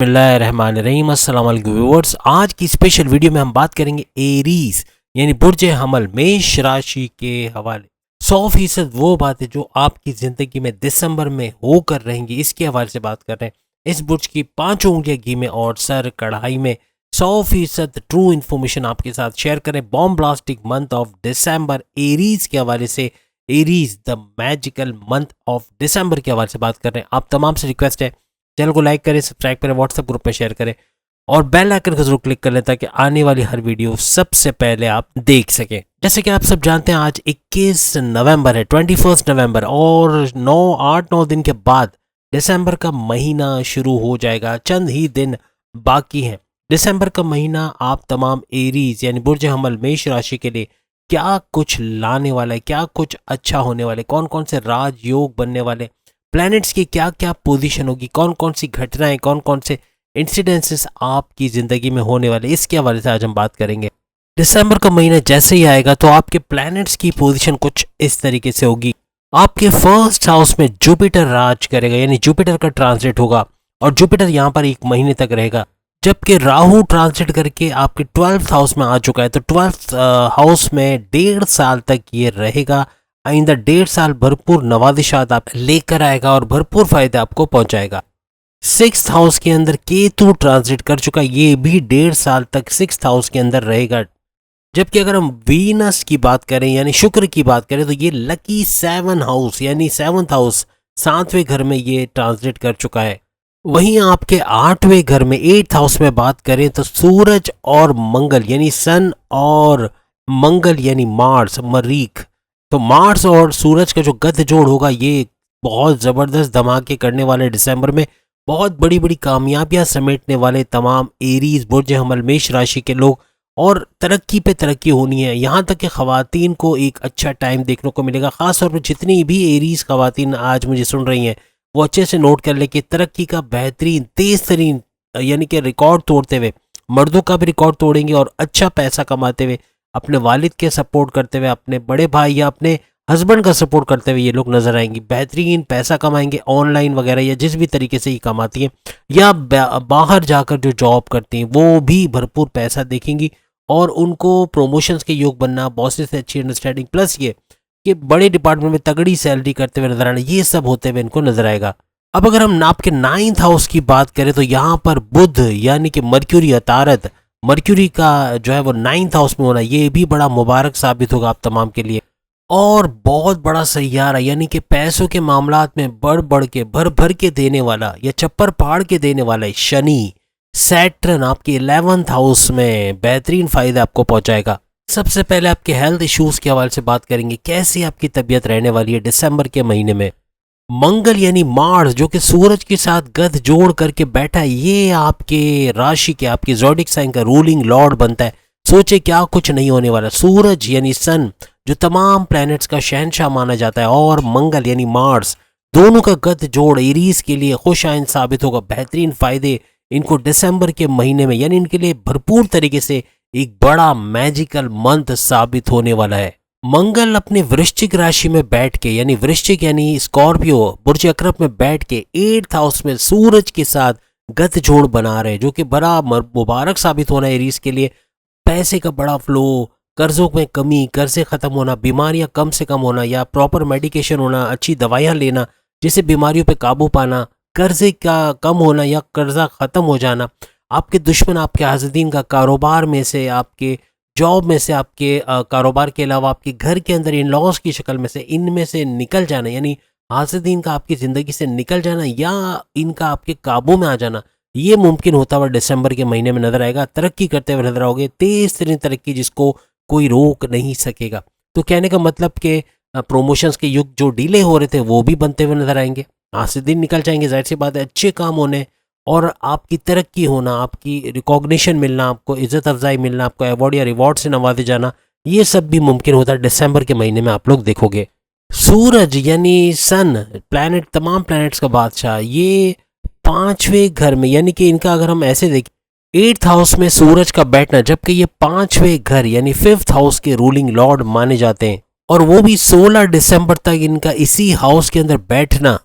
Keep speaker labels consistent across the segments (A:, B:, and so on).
A: बिस्मिल्लाहिर्रहमानिर्रहीम। अस्सलाम वालेकुम व्यूअर्स। आज की स्पेशल वीडियो में हम बात करेंगे एरीज यानी बुर्ज हमल मेष राशि के हवाले 100% वो बातें जो आपकी ज़िंदगी में दिसंबर में होकर रहेंगी, इसके हवाले से बात कर रहे हैं। इस बुर्ज की 5 उंगलियां घी में और सर कढ़ाई में 100% ट्रू इन्फॉर्मेशन आपके साथ शेयर करें। Bombastic month of December Aries के हवाले से, Aries the magical month of December के हवाले से बात कर रहे हैं। आप तमाम से रिक्वेस्ट है, चैनल को लाइक करें, सब्सक्राइब करें, व्हाट्सएप ग्रुप में शेयर करें और बेल आइकन को जरूर क्लिक कर लें ताकि आने वाली हर वीडियो सबसे पहले आप देख सकें। जैसे कि आप सब जानते हैं, आज 21 नवंबर है, 21 नवंबर, और 8-9 दिन के बाद दिसंबर का महीना शुरू हो जाएगा। चंद ही दिन बाकी हैं। दिसंबर का महीना आप तमाम एरीज यानी बुर्ज हमल मेष राशि के लिए क्या कुछ लाने वाला है, क्या कुछ अच्छा होने वाले, कौन कौन से राजयोग बनने वाले, प्लैनेट्स की क्या क्या पोजीशन होगी, कौन कौन सी घटनाएं, कौन कौन से इंसिडेंसेस आपकी ज़िंदगी में होने वाले, इसके हवाले से आज हम बात करेंगे। दिसंबर का महीना जैसे ही आएगा तो आपके प्लैनेट्स की पोजीशन कुछ इस तरीके से होगी। आपके फर्स्ट हाउस में जुपिटर राज करेगा यानी जुपिटर का ट्रांजिट होगा और जुपिटर यहाँ पर 1 महीने तक रहेगा, जबकि राहु ट्रांजिट करके आपके 12th हाउस में आ चुका है। तो 12th हाउस में 1.5 साल तक ये रहेगा। आइंदा 1.5 साल भरपूर नवादिशात आप लेकर आएगा और भरपूर फायदे आपको पहुंचाएगा। 6th हाउस के अंदर केतु ट्रांजिट कर चुका, ये भी 1.5 साल तक 6th हाउस के अंदर रहेगा। जबकि अगर हम वीनस की बात करें यानी शुक्र की बात करें तो ये लकी 7 हाउस यानी 7th हाउस 7वें घर में ये ट्रांजिट कर चुका है। वहीं आपके 8वें घर में 8th हाउस में बात करें तो सूरज और मंगल यानी सन और मंगल यानी मार्स मरीख, तो मार्स और सूरज का जो गत जोड़ होगा ये बहुत ज़बरदस्त धमाके करने वाले। दिसंबर में बहुत बड़ी बड़ी कामयाबियां समेटने वाले तमाम एरीज बुर्ज हमल मेष राशि के लोग, और तरक्की पे तरक्की होनी है। यहाँ तक कि ख़वातीन को एक अच्छा टाइम देखने को मिलेगा। ख़ास तौर पर जितनी भी एरीज ख़वातीन आज मुझे सुन रही हैं वो अच्छे से नोट कर ले कि तरक्की का बेहतरीन तेज़ तरीन यानी कि रिकॉर्ड तोड़ते हुए, मर्दों का भी रिकॉर्ड तोड़ेंगे और अच्छा पैसा कमाते हुए, अपने वालिद के सपोर्ट करते हुए, अपने बड़े भाई या अपने हस्बैंड का सपोर्ट करते हुए ये लोग नजर आएंगे। बेहतरीन पैसा कमाएंगे ऑनलाइन वगैरह या जिस भी तरीके से ये कमाती हैं, या बाहर जाकर जो जॉब करती हैं वो भी भरपूर पैसा देखेंगी और उनको प्रमोशंस के योग बनना, बॉसेस से अच्छी अंडरस्टैंडिंग, प्लस ये कि बड़े डिपार्टमेंट में तगड़ी सैलरी करते हुए नजर आना, ये सब होते हुए इनको नजर आएगा। अब अगर हम आपके 9th हाउस की बात करें तो यहाँ पर बुध यानी कि मर्क्यूरी अतारत, मर्क्यूरी का जो है वो 9th हाउस में होना, ये भी बड़ा मुबारक साबित होगा आप तमाम के लिए। और बहुत बड़ा सैयारा यानी कि पैसों के मामलात में बढ़ बढ़ के भर भर के देने वाला या चप्पर फाड़ के देने वाला शनि सैटर्न आपके 11th हाउस में बेहतरीन फायदा आपको पहुंचाएगा। सबसे पहले आपके हेल्थ इश्यूज के हवाले से बात करेंगे, कैसी आपकी तबीयत रहने वाली है दिसंबर के महीने में। मंगल यानी मार्स जो कि सूरज के साथ गध जोड़ करके बैठा है, ये आपके राशि के, आपके ज़ोडिक साइन का रूलिंग लॉर्ड बनता है। सोचे क्या कुछ नहीं होने वाला। सूरज यानी सन जो तमाम प्लैनेट्स का शहंशाह माना जाता है, और मंगल यानी मार्स, दोनों का गध जोड़ एरीज के लिए खुश आइंद साबित होगा। बेहतरीन फायदे इनको दिसंबर के महीने में यानी इनके लिए भरपूर तरीके से एक बड़ा मैजिकल मंथ साबित होने वाला है। मंगल अपने वृश्चिक राशि में बैठ के यानी वृश्चिक यानी स्कॉर्पियो बुर्ज अकरब में बैठ के 8th हाउस में सूरज के साथ गत जोड़ बना रहे हैं, जो कि बड़ा मुबारक साबित होना है एरीज के लिए। पैसे का बड़ा फ्लो, कर्जों में कमी, कर्जे खत्म होना, बीमारियां कम से कम होना या प्रॉपर मेडिकेशन होना, अच्छी दवाइयां लेना जिससे बीमारियों पे काबू पाना, कर्जे का कम होना या कर्जा खत्म हो जाना, आपके दुश्मन, आपके हासदीन का कारोबार में से, आपके जॉब में से, आपके कारोबार के अलावा आपके घर के अंदर इन लॉस की शक्ल में से, इनमें से निकल जाना यानी हासदीन का आपकी ज़िंदगी से निकल जाना या इनका आपके काबू में आ जाना, ये मुमकिन होता हुआ दिसंबर के महीने में नजर आएगा। तरक्की करते हुए नजर आओगे, तेज तरीन तरक्की जिसको कोई रोक नहीं सकेगा। तो कहने का मतलब कि प्रमोशंस के युग जो डिले हो रहे थे वो भी बनते हुए नजर आएंगे, हासदीन निकल जाएंगे, जाहिर सी बात है, अच्छे काम होने और आपकी तरक्की होना, आपकी रिकॉग्निशन मिलना, आपको इज्जत अफजाई मिलना, आपको अवार्ड या रिवॉर्ड से नवाजे जाना, ये सब भी मुमकिन होता है दिसंबर के महीने में आप लोग देखोगे। सूरज यानी सन प्लैनेट, तमाम प्लैनेट्स का बादशाह, ये 5वें घर में यानी कि इनका अगर हम ऐसे देखें 8th हाउस में सूरज का बैठना, जबकि ये 5वें घर यानी 5th हाउस के रूलिंग लॉर्ड माने जाते हैं, और वो भी 16 दिसंबर तक इनका इसी हाउस के अंदर बैठना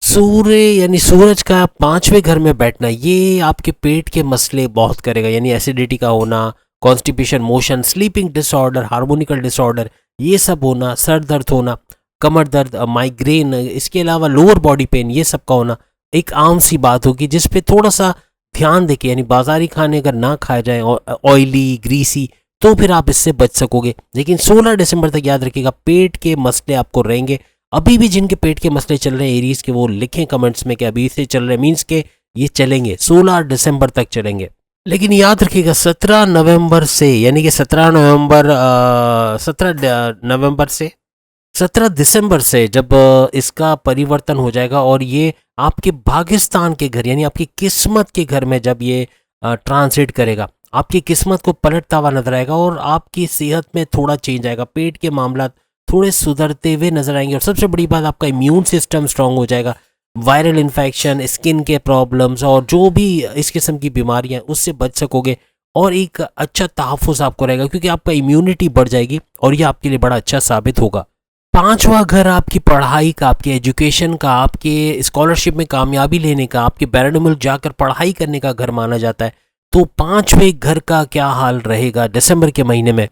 A: सूर्य यानी सूरज का 5वें घर में बैठना ये आपके पेट के मसले बहुत करेगा, यानी एसिडिटी का होना, constipation, motion, sleeping disorder, hormonical disorder, ये सब होना, सर दर्द होना, कमर दर्द, माइग्रेन, इसके अलावा लोअर बॉडी पेन, ये सब का होना एक आम सी बात होगी, जिस पे थोड़ा सा ध्यान देके, यानी बाजारी खाने अगर ना खाए जाए ऑयली ग्रीसी, तो फिर आप इससे बच सकोगे। लेकिन 16 दिसंबर तक याद रखिएगा पेट के मसले आपको रहेंगे। अभी भी जिनके पेट के मसले चल रहे हैं एरीज के, वो लिखें कमेंट्स में कि अभी से चल रहे, मीन्स के ये चलेंगे 16 दिसंबर तक चलेंगे। लेकिन याद रखिएगा 17 नवंबर से, यानी कि 17 दिसंबर से जब इसका परिवर्तन हो जाएगा और ये आपके भाग्यस्थान के घर यानी आपकी किस्मत के घर में जब ये ट्रांसिट करेगा, आपकी किस्मत को पलटता हुआ नजर आएगा और आपकी सेहत में थोड़ा चेंज आएगा, पेट के मामला थोड़े सुधरते हुए नजर आएंगे। और सबसे बड़ी बात, आपका इम्यून सिस्टम स्ट्रांग हो जाएगा, वायरल इन्फेक्शन, स्किन के प्रॉब्लम्स और जो भी इस किस्म की बीमारियां उससे बच सकोगे और एक अच्छा तहफ़्फ़ुज़ आपको रहेगा, क्योंकि आपका इम्यूनिटी बढ़ जाएगी और ये आपके लिए बड़ा अच्छा साबित होगा। 5वां घर आपकी पढ़ाई का, आपके एजुकेशन का, आपके स्कॉलरशिप में कामयाबी लेने का, आपके बैरून मुल्क जाकर पढ़ाई करने का घर माना जाता है। तो 5वें घर का क्या हाल रहेगा दिसंबर के महीने में?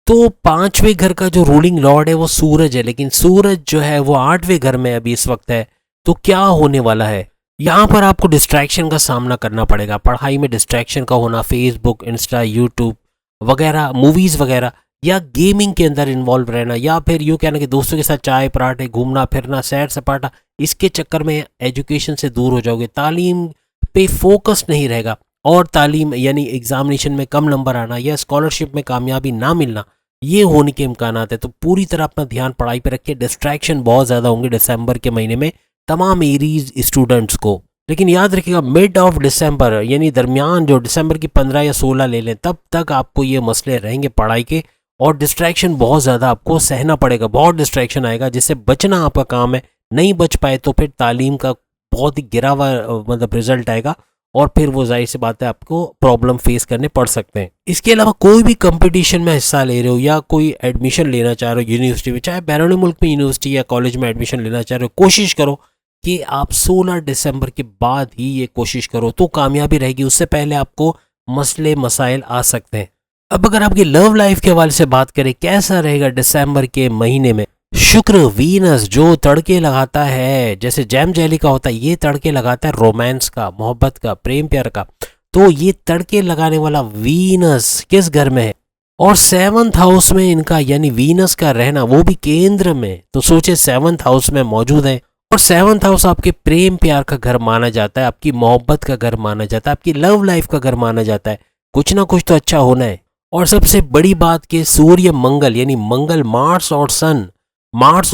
A: तो 5वें घर का जो रूलिंग लॉर्ड है वो सूरज है, लेकिन सूरज जो है वो 8वें घर में अभी इस वक्त है। तो क्या होने वाला है यहाँ पर? आपको डिस्ट्रैक्शन का सामना करना पड़ेगा, पढ़ाई में डिस्ट्रैक्शन का होना, फेसबुक, इंस्टा, यूट्यूब वगैरह, मूवीज़ वगैरह, या गेमिंग के अंदर इन्वॉल्व रहना, या फिर यूँ कहना कि दोस्तों के साथ चाय पराठे, घूमना फिरना, सैर सपाटा, इसके चक्कर में एजुकेशन से दूर हो जाओगे, तालीम पे फोकस नहीं रहेगा और तालीम यानी एग्जामिनेशन में कम नंबर आना या स्कॉलरशिप में कामयाबी ना मिलना, ये होने के इम्कानात है। तो पूरी तरह अपना ध्यान पढ़ाई पे रखिए। डिस्ट्रैक्शन बहुत ज़्यादा होंगे दिसंबर के महीने में तमाम एरीज स्टूडेंट्स को। लेकिन याद रखिएगा मिड ऑफ दिसंबर यानी दरमियान, जो दिसंबर की 15 या 16 ले लें, तब तक आपको ये मसले रहेंगे पढ़ाई के और डिस्ट्रैक्शन बहुत ज़्यादा आपको सहना पड़ेगा, बहुत डिस्ट्रैक्शन आएगा, जिससे बचना आपका काम है। नहीं बच पाए तो फिर तालीम का बहुत ही गिरा हुआ मतलब रिजल्ट आएगा और फिर वो जाहिर सी बात है आपको प्रॉब्लम फेस करने पड़ सकते हैं। इसके अलावा कोई भी कंपटीशन में हिस्सा ले रहे हो या कोई एडमिशन लेना चाह रहे हो यूनिवर्सिटी में, चाहे बैरून मुल्क में यूनिवर्सिटी या कॉलेज में एडमिशन लेना चाह रहे हो, कोशिश करो कि आप 16 दिसंबर के बाद ही ये कोशिश करो, तो कामयाबी रहेगी। उससे पहले आपको मसले मसाइल आ सकते हैं। अब अगर आपकी लव लाइफ के हवाले से बात करें, कैसा रहेगा दिसंबर के महीने में? शुक्र वीनस जो तड़के लगाता है, जैसे जैम जेली का होता है, ये तड़के लगाता है रोमांस का, मोहब्बत का, प्रेम प्यार का। तो ये तड़के लगाने वाला वीनस किस घर में है? और 7th हाउस में इनका यानी वीनस का रहना, वो भी केंद्र में। तो सोचे 7th हाउस में मौजूद है और 7th हाउस आपके प्रेम प्यार का घर माना जाता है, आपकी मोहब्बत का घर माना जाता है, आपकी लव लाइफ का घर माना जाता है। कुछ ना कुछ तो अच्छा होना है। और सबसे बड़ी बात कि सूर्य मंगल यानी मंगल, मार्स और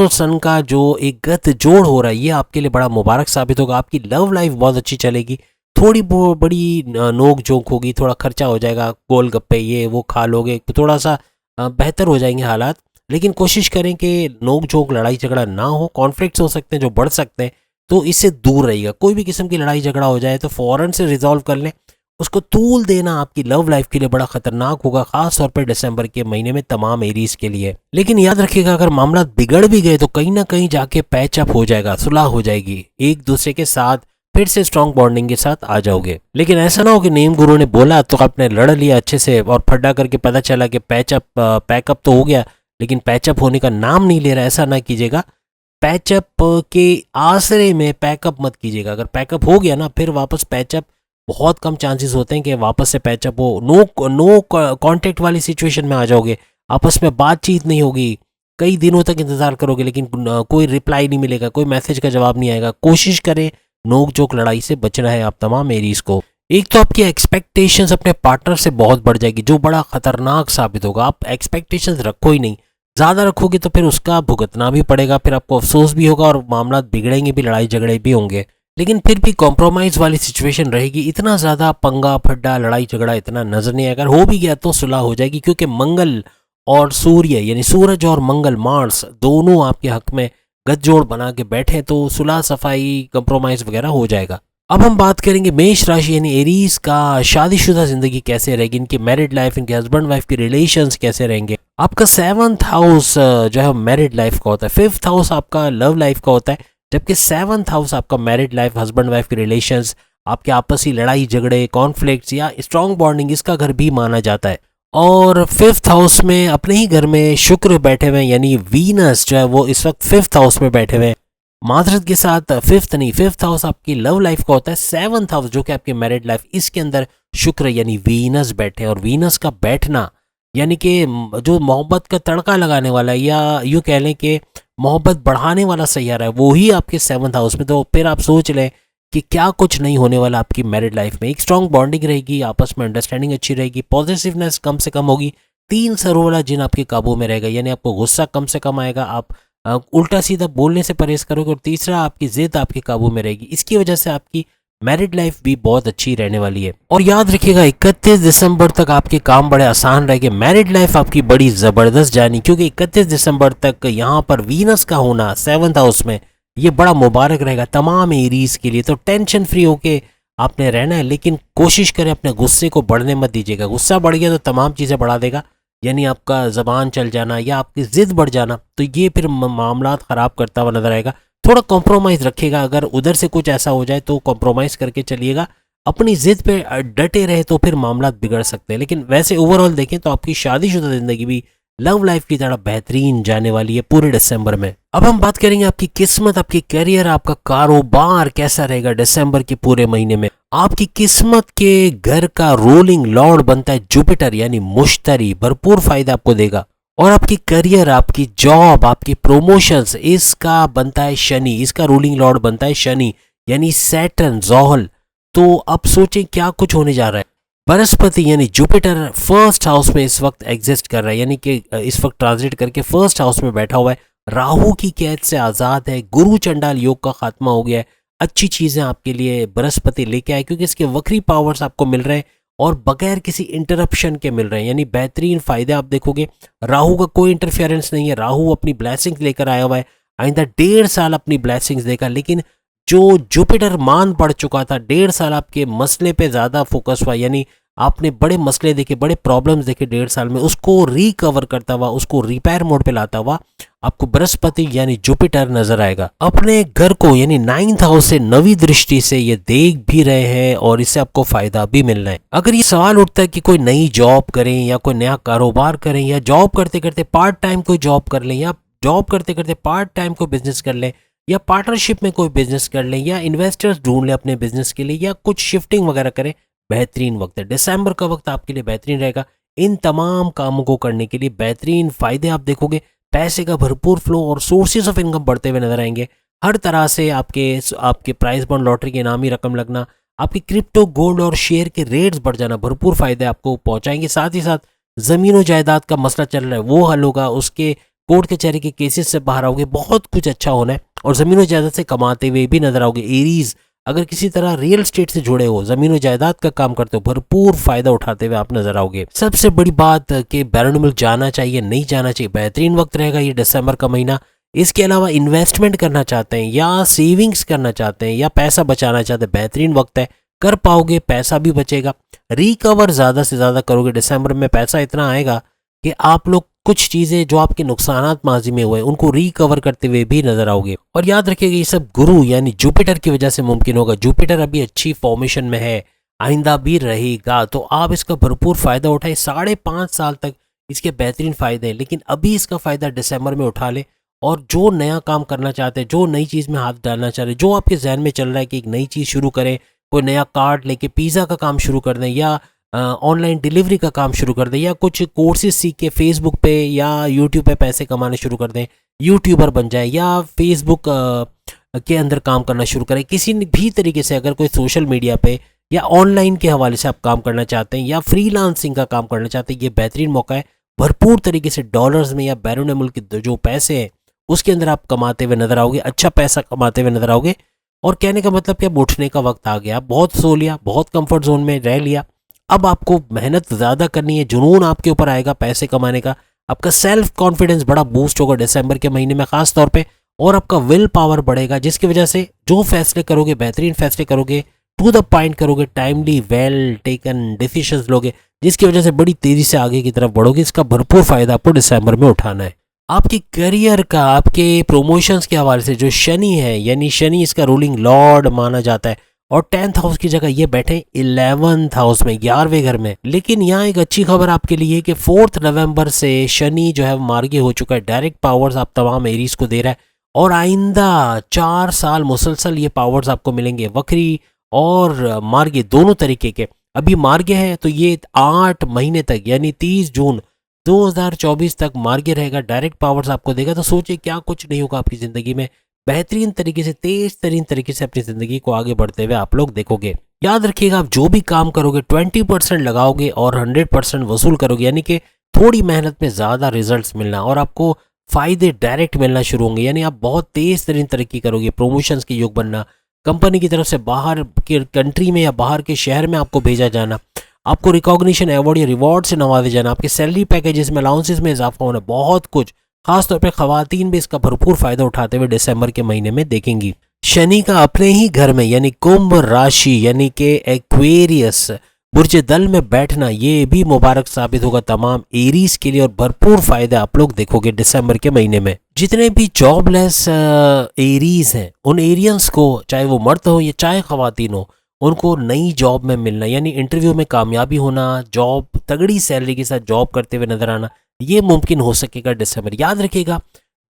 A: सन का जो एक गत जोड़ हो रहा है, ये आपके लिए बड़ा मुबारक साबित होगा। आपकी लव लाइफ बहुत अच्छी चलेगी, थोड़ी बड़ी नोक झोंक होगी, थोड़ा खर्चा हो जाएगा, गोलगप्पे ये वो खा लोगे, थोड़ा सा बेहतर हो जाएंगे हालात। लेकिन कोशिश करें कि नोक झोंक, लड़ाई झगड़ा ना हो। कॉन्फ्लिक्ट्स हो सकते हैं जो बढ़ सकते हैं, तो इससे दूर रहिएगा। कोई भी किस्म की लड़ाई झगड़ा हो जाए तो फ़ौरन से रिजॉल्व कर लें। उसको तूल देना आपकी लव लाइफ के लिए बड़ा खतरनाक होगा, खास तौर पर दिसंबर के महीने में तमाम एरीज के लिए। लेकिन याद रखिएगा अगर मामला बिगड़ भी गए तो कहीं ना कहीं जाके पैचअप हो जाएगा, सुलह हो जाएगी, एक दूसरे के साथ फिर से स्ट्रॉन्ग बॉन्डिंग के साथ आ जाओगे। लेकिन ऐसा ना हो कि नेम गुरु ने बोला तो आपने लड़ लिया अच्छे से और फड्डा करके पता चला कि पैकअप तो हो गया लेकिन पैचअप होने का नाम नहीं ले रहा। ऐसा ना कीजिएगा, पैचअप के आसरे में पैकअप मत कीजिएगा। अगर पैकअप हो गया ना, फिर वापस पैचअप बहुत कम चांसेस होते हैं कि वापस से पैचअप हो। नो कांटेक्ट वाली सिचुएशन में आ जाओगे, आपस में बातचीत नहीं होगी, कई दिनों तक इंतजार करोगे लेकिन कोई रिप्लाई नहीं मिलेगा, कोई मैसेज का जवाब नहीं आएगा। कोशिश करें नोक झोंक लड़ाई से बचना है आप तमाम एरीज को। एक तो आपकी एक्सपेक्टेशंस अपने पार्टनर से बहुत बढ़ जाएगी, जो बड़ा खतरनाक साबित होगा। आप एक्सपेक्टेशंस रखो ही नहीं, ज़्यादा रखोगे तो फिर उसका भुगतना भी पड़ेगा, फिर आपको अफसोस भी होगा और मामला बिगड़ेंगे भी, लड़ाई झगड़े भी होंगे। लेकिन फिर भी कॉम्प्रोमाइज़ वाली सिचुएशन रहेगी। इतना ज़्यादा पंगा फड्डा लड़ाई झगड़ा इतना नजर नहीं आएगा। अगर हो भी गया तो सुलह हो जाएगी, क्योंकि मंगल और सूर्य यानी सूरज और मंगल, मार्स दोनों आपके हक में गठजोड़ बना के बैठे, तो सुलह सफाई कॉम्प्रोमाइज़ वगैरह हो जाएगा। अब हम बात करेंगे मेष राशि यानी एरीज का शादीशुदा जिंदगी कैसे रहेगी, इनकी मैरिड लाइफ, इनके हस्बैंड वाइफ के रिलेशंस कैसे रहेंगे। आपका 7th हाउस जो है मैरिड लाइफ का होता है, 5th हाउस आपका लव लाइफ का होता है, जबकि 7th हाउस आपका मैरिड लाइफ, हस्बैंड वाइफ के रिलेशंस, आपके आपसी लड़ाई झगड़े, कॉन्फ्लिक्ट्स या स्ट्रॉन्ग बॉन्डिंग, इसका घर भी माना जाता है। और 5th हाउस में अपने ही घर में शुक्र बैठे हुए हैं, यानी वीनस जो है वो इस वक्त 5th हाउस में बैठे हुए हैं। मातृत के साथ 5th हाउस आपकी लव लाइफ का होता है। 7th हाउस जो कि आपकी मैरिड लाइफ, इसके अंदर शुक्र यानी वीनस बैठे हैं। और वीनस का बैठना यानी कि जो मोहब्बत का तड़का लगाने वाला है, या यूँ कह लें कि मोहब्बत बढ़ाने वाला सैयारा है, वो ही आपके 7th हाउस में। तो फिर आप सोच लें कि क्या कुछ नहीं होने वाला आपकी मैरिड लाइफ में। एक स्ट्रॉन्ग बॉन्डिंग रहेगी, आपस में अंडरस्टैंडिंग अच्छी रहेगी, पॉजिटिवनेस कम से कम होगी, 3 सरों वाला जिन आपके काबू में रहेगा, यानी आपको गुस्सा कम से कम आएगा, आप उल्टा सीधा बोलने से परहेज करोगे, और तीसरा आपकी जिद आपके काबू में रहेगी। इसकी वजह से आपकी मैरिड लाइफ भी बहुत अच्छी रहने वाली है। और याद रखिएगा 31 दिसंबर तक आपके काम बड़े आसान रहेंगे। मैरिड लाइफ आपकी बड़ी ज़बरदस्त जानी, क्योंकि 31 दिसंबर तक यहाँ पर वीनस का होना 7th हाउस में, ये बड़ा मुबारक रहेगा तमाम एरीज के लिए। तो टेंशन फ्री होके आपने रहना है, लेकिन कोशिश करें अपने गुस्से को बढ़ने मत दीजिएगा। गुस्सा बढ़ गया तो तमाम चीज़ें बढ़ा देगा, यानी आपका ज़बान चल जाना या आपकी ज़िद बढ़ जाना, तो ये फिर मामला ख़राब करता हुआ नजर आएगा। थोड़ा कॉम्प्रोमाइज़ रखिएगा, अगर उधर से कुछ ऐसा हो जाए तो कॉम्प्रोमाइज़ करके चलिएगा। अपनी ज़िद पे डटे रहे तो फिर मामला बिगड़ सकते हैं। लेकिन वैसे ओवरऑल देखें तो आपकी शादीशुदा ज़िंदगी भी लव लाइफ की तरह बेहतरीन जाने वाली है पूरे दिसंबर में। अब हम बात करेंगे आपकी किस्मत, आपकी करियर, आपका कारोबार कैसा रहेगा दिसंबर के पूरे महीने में। आपकी किस्मत के घर का रूलिंग लॉर्ड बनता है जुपिटर यानी मुश्तरी, भरपूर फायदा आपको देगा। और आपकी करियर, आपकी जॉब, आपकी प्रमोशंस, इसका बनता है शनि, इसका रूलिंग लॉर्ड बनता है शनि यानी सैटर्न, जोहल। तो अब सोचें क्या कुछ होने जा रहा है। बृहस्पति यानी जुपिटर 1st हाउस में इस वक्त एग्जिस्ट कर रहा है, यानी कि इस वक्त ट्रांजिट करके 1st हाउस में बैठा हुआ है। राहु की कैद से आज़ाद है, गुरु चंडाल योग का खात्मा हो गया है। अच्छी चीज़ें आपके लिए बृहस्पति लेके आए, क्योंकि इसके वक्री पावर्स आपको मिल रहे हैं और बगैर किसी इंटरप्शन के मिल रहे हैं, यानी बेहतरीन फायदे आप देखोगे। राहु का कोई इंटरफेरेंस नहीं है, राहु अपनी ब्लेसिंग्स लेकर आया हुआ है। आइंदा 1.5 साल अपनी ब्लेसिंग्स देगा। लेकिन जो जुपिटर मान पड़ चुका था, 1.5 साल आपके मसले पे ज़्यादा फोकस हुआ, यानी आपने बड़े मसले देखे, बड़े प्रॉब्लम्स देखे 1.5 साल में, उसको रिकवर करता हुआ, उसको रिपेयर मोड पे लाता हुआ आपको बृहस्पति यानी जुपिटर नजर आएगा। अपने घर को यानी 9th हाउस से 9वीं दृष्टि से ये देख भी रहे हैं और इससे आपको फायदा भी मिलना है। अगर ये सवाल उठता है कि कोई नई जॉब करें या कोई नया कारोबार करें, या जॉब करते करते पार्ट टाइम कोई जॉब कर लें, या जॉब करते करते पार्ट टाइम कोई बिजनेस कर लें, या पार्टनरशिप में कोई बिजनेस कर लें, या इन्वेस्टर्स ढूंढ लें अपने बिजनेस के लिए, या कुछ शिफ्टिंग वगैरह करें, बेहतरीन वक्त है। दिसंबर का वक्त आपके लिए बेहतरीन रहेगा। इन तमाम कामों को करने के लिए बेहतरीन फायदे आप देखोगे। पैसे का भरपूर फ्लो और सोर्सेज ऑफ इनकम बढ़ते हुए नजर आएंगे। हर तरह से आपके प्राइस बॉन्ड लॉटरी के इनामी रकम लगना, आपकी क्रिप्टो गोल्ड और शेयर के रेट्स बढ़ जाना, भरपूर फायदे आपको पहुंचाएंगे। साथ ही साथ जमीन और जायदाद का मसला चल रहा है वो हल होगा, उसके कोर्ट कचहरी के केसेस से बाहर आओगे, बहुत कुछ अच्छा होना है। और जमीन और जायदाद से कमाते हुए भी नजर आओगे। एरीज अगर किसी तरह रियल स्टेट से जुड़े हो, जमीन और जायदाद का काम करते हो, भरपूर फायदा उठाते हुए आप नजर आओगे। सबसे बड़ी बात कि बैरोनिमल जाना चाहिए नहीं जाना चाहिए, बेहतरीन वक्त रहेगा ये दिसंबर का महीना। इसके अलावा इन्वेस्टमेंट करना चाहते हैं या सेविंग्स करना चाहते हैं या पैसा बचाना चाहते हैं, बेहतरीन वक्त है, कर पाओगे, पैसा भी बचेगा। रिकवर ज़्यादा से ज़्यादा करोगे। दिसंबर में पैसा इतना आएगा कि आप लोग कुछ चीज़ें जो आपके नुकसानात माजी में हुए उनको रिकवर करते हुए भी नजर आओगे। और याद रखिएगा ये सब गुरु यानी जुपिटर की वजह से मुमकिन होगा। जुपिटर अभी अच्छी फॉर्मेशन में है, आइंदा भी रहेगा, तो आप इसका भरपूर फ़ायदा उठाए। 5.5 साल तक इसके बेहतरीन फ़ायदे हैं, लेकिन अभी इसका फ़ायदा दिसंबर में उठा ले। और जो नया काम करना चाहते हैं, जो नई चीज़ में हाथ डालना चाह रहे हैं, जो आपके जहन में चल रहा है कि एक नई चीज़ शुरू करें, कोई नया कार्ड लेके पिज़्ज़ा का काम शुरू कर दें, या ऑनलाइन डिलीवरी का काम शुरू कर दें, या कुछ कोर्सेज सीख के फेसबुक पे या यूट्यूब पे पैसे कमाने शुरू कर दें, यूट्यूबर बन जाए, या फेसबुक के अंदर काम करना शुरू करें। किसी भी तरीके से अगर कोई सोशल मीडिया पे या ऑनलाइन के हवाले से आप काम करना चाहते हैं या फ्रीलांसिंग का काम करना चाहते हैं, ये बेहतरीन मौका है। भरपूर तरीके से डॉलर्स में या बैरून मुल्क के जो पैसे हैं उसके अंदर आप कमाते हुए नजर आओगे, अच्छा पैसा कमाते हुए नजर आओगे। और कहने का मतलब कि अब उठने का वक्त आ गया, बहुत सो लिया, बहुत कंफर्ट जोन में रह लिया, अब आपको मेहनत ज़्यादा करनी है, जुनून आपके ऊपर आएगा पैसे कमाने का, आपका सेल्फ कॉन्फिडेंस बड़ा बूस्ट होगा दिसंबर के महीने में ख़ास तौर पे, और आपका विल पावर बढ़ेगा, जिसकी वजह से जो फैसले करोगे बेहतरीन फैसले करोगे, टू द पॉइंट करोगे, टाइमली वेल टेकन डिसीजंस लोगे, जिसकी वजह से बड़ी तेज़ी से आगे की तरफ बढ़ोगे। इसका भरपूर फ़ायदा आपको दिसंबर में उठाना है। आपके करियर का, आपके प्रमोशंस के हवाले से जो शनि है, यानी शनि इसका रूलिंग लॉर्ड माना जाता है और 10th हाउस की जगह ये बैठे 11th हाउस में, 11वें घर में। लेकिन यहाँ एक अच्छी खबर आपके लिए है कि 4 नवंबर से शनि जो है मार्गी हो चुका है, डायरेक्ट पावर्स आप तमाम एरीज को दे रहा है और आइंदा 4 साल मुसलसल ये पावर्स आपको मिलेंगे, वक्री और मार्गी दोनों तरीके के। अभी मार्गे है तो ये 8 महीने तक यानी 30 जून 2024 तक मार्गे रहेगा, डायरेक्ट पावर्स आपको देगा। तो सोचिए क्या कुछ नहीं होगा आपकी ज़िंदगी में, बेहतरीन तरीके से, तेज तरीन तरीके से अपनी ज़िंदगी को आगे बढ़ते हुए आप लोग देखोगे। याद रखिएगा, आप जो भी काम करोगे 20% लगाओगे और 100% वसूल करोगे, यानी कि थोड़ी मेहनत में ज़्यादा रिजल्ट्स मिलना और आपको फ़ायदे डायरेक्ट मिलना शुरू होंगे। यानी आप बहुत तेज़ तरीन तरक्की करोगे, प्रमोशंस के योग बनना, कंपनी की तरफ से बाहर के कंट्री में या बाहर के शहर में आपको भेजा जाना, आपको रिकॉग्निशन, अवार्ड या रिवॉर्ड से नवाजे जाना, आपके सैलरी पैकेजेस में, अलाउंसेस में इजाफा होना, बहुत कुछ। खासतौर पर खवातीन भी इसका भरपूर फायदा उठाते हुए दिसंबर के महीने में देखेंगी। शनि का अपने ही घर में यानी कुंभ राशि यानी कि एक्वेरियस बुर्ज दल में बैठना, ये भी मुबारक साबित होगा तमाम एरीज के लिए और भरपूर फायदे आप लोग देखोगे दिसंबर के महीने में। जितने भी जॉबलेस एरीज हैं उन एरियंस को, चाहे वो मर्द हो या चाहे खवातीन हो, उनको नई जॉब में मिलना यानी इंटरव्यू में कामयाबी होना, जॉब तगड़ी सैलरी के साथ जॉब करते हुए नजर आना, ये मुमकिन हो सकेगा दिसंबर। याद रखिएगा,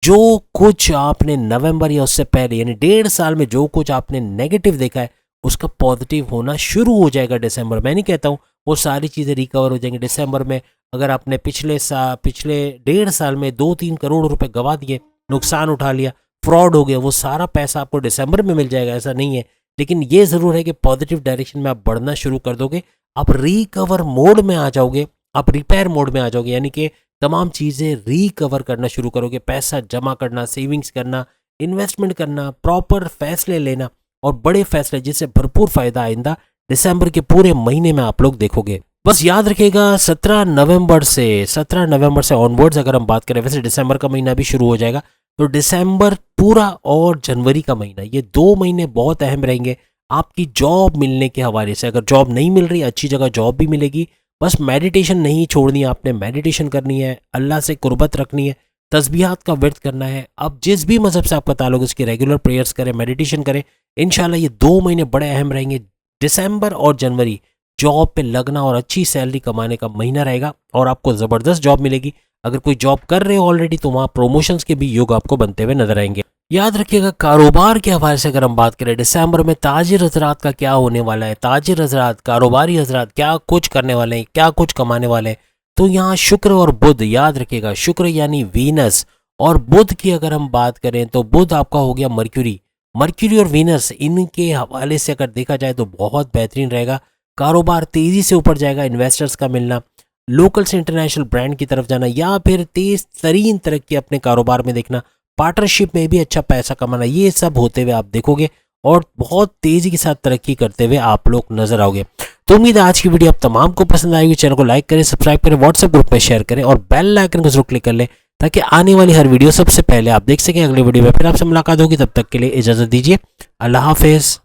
A: जो कुछ आपने नवंबर या उससे पहले यानी 1.5 साल में जो कुछ आपने नेगेटिव देखा है उसका पॉजिटिव होना शुरू हो जाएगा दिसंबर। मैं नहीं कहता हूँ वो सारी चीज़ें रिकवर हो जाएंगी दिसंबर में। अगर आपने पिछले 1.5 साल में 2-3 करोड़ रुपए गवा दिए, नुकसान उठा लिया, फ्रॉड हो गया, वो सारा पैसा आपको दिसंबर में मिल जाएगा, ऐसा नहीं है। लेकिन ये ज़रूर है कि पॉजिटिव डायरेक्शन में आप बढ़ना शुरू कर दोगे, आप रिकवर मोड में आ जाओगे, आप रिपेयर मोड में आ जाओगे, यानी कि तमाम चीज़ें रिकवर करना शुरू करोगे, पैसा जमा करना, सेविंग्स करना, इन्वेस्टमेंट करना, प्रॉपर फैसले लेना और बड़े फैसले जिससे भरपूर फायदा आइंदा दिसंबर के पूरे महीने में आप लोग देखोगे। बस याद रखिएगा 17 नवंबर से ऑनवर्ड्स अगर हम बात करें, वैसे दिसंबर का महीना भी शुरू हो जाएगा, तो दिसंबर पूरा और जनवरी का महीना, ये 2 महीने बहुत अहम रहेंगे आपकी जॉब मिलने के हवाले से। अगर जॉब नहीं मिल रही, अच्छी जगह जॉब भी मिलेगी। बस मेडिटेशन नहीं छोड़नी है आपने, मेडिटेशन करनी है, अल्लाह से कुर्बत रखनी है, तस्बीहात का वर्त करना है। अब जिस भी मज़हब से आपका ताल्लुक, इसके रेगुलर प्रेयर्स करें, मेडिटेशन करें। इंशाल्लाह ये 2 महीने बड़े अहम रहेंगे। दिसंबर और जनवरी जॉब पे लगना और अच्छी सैलरी कमाने का महीना रहेगा और आपको ज़बरदस्त जॉब मिलेगी। अगर कोई जॉब कर रहे हो ऑलरेडी तो वहाँ प्रमोशंस के भी योग आपको बनते हुए नजर आएंगे। याद रखिएगा, कारोबार के हवाले से अगर हम बात करें, दिसंबर में ताजिर हजरात का क्या होने वाला है, ताजिर हजरात, कारोबारी हजरात क्या कुछ करने वाले हैं, क्या कुछ कमाने वाले हैं। तो यहाँ शुक्र और बुध, याद रखिएगा, शुक्र यानी वीनस और बुध की अगर हम बात करें तो बुध आपका हो गया मर्क्यूरी और वीनस, इनके हवाले से अगर देखा जाए तो बहुत बेहतरीन रहेगा। कारोबार तेजी से ऊपर जाएगा, इन्वेस्टर्स का मिलना, लोकल से इंटरनेशनल ब्रांड की तरफ जाना या फिर तेज तरीन तरक्की अपने कारोबार में देखना, पार्टनरशिप में भी अच्छा पैसा कमाना, ये सब होते हुए आप देखोगे और बहुत तेजी के साथ तरक्की करते हुए आप लोग नजर आओगे। तो उम्मीद है आज की वीडियो आप तमाम को पसंद आएगी। चैनल को लाइक करें, सब्सक्राइब करें, व्हाट्सएप ग्रुप में शेयर करें और बेल आइकन को जरूर क्लिक कर लें ताकि आने वाली हर वीडियो सबसे पहले आप देख सकें। अगले वीडियो में फिर आपसे मुलाकात होगी, तब तक के लिए इजाजत दीजिए। अल्लाह हाफिज।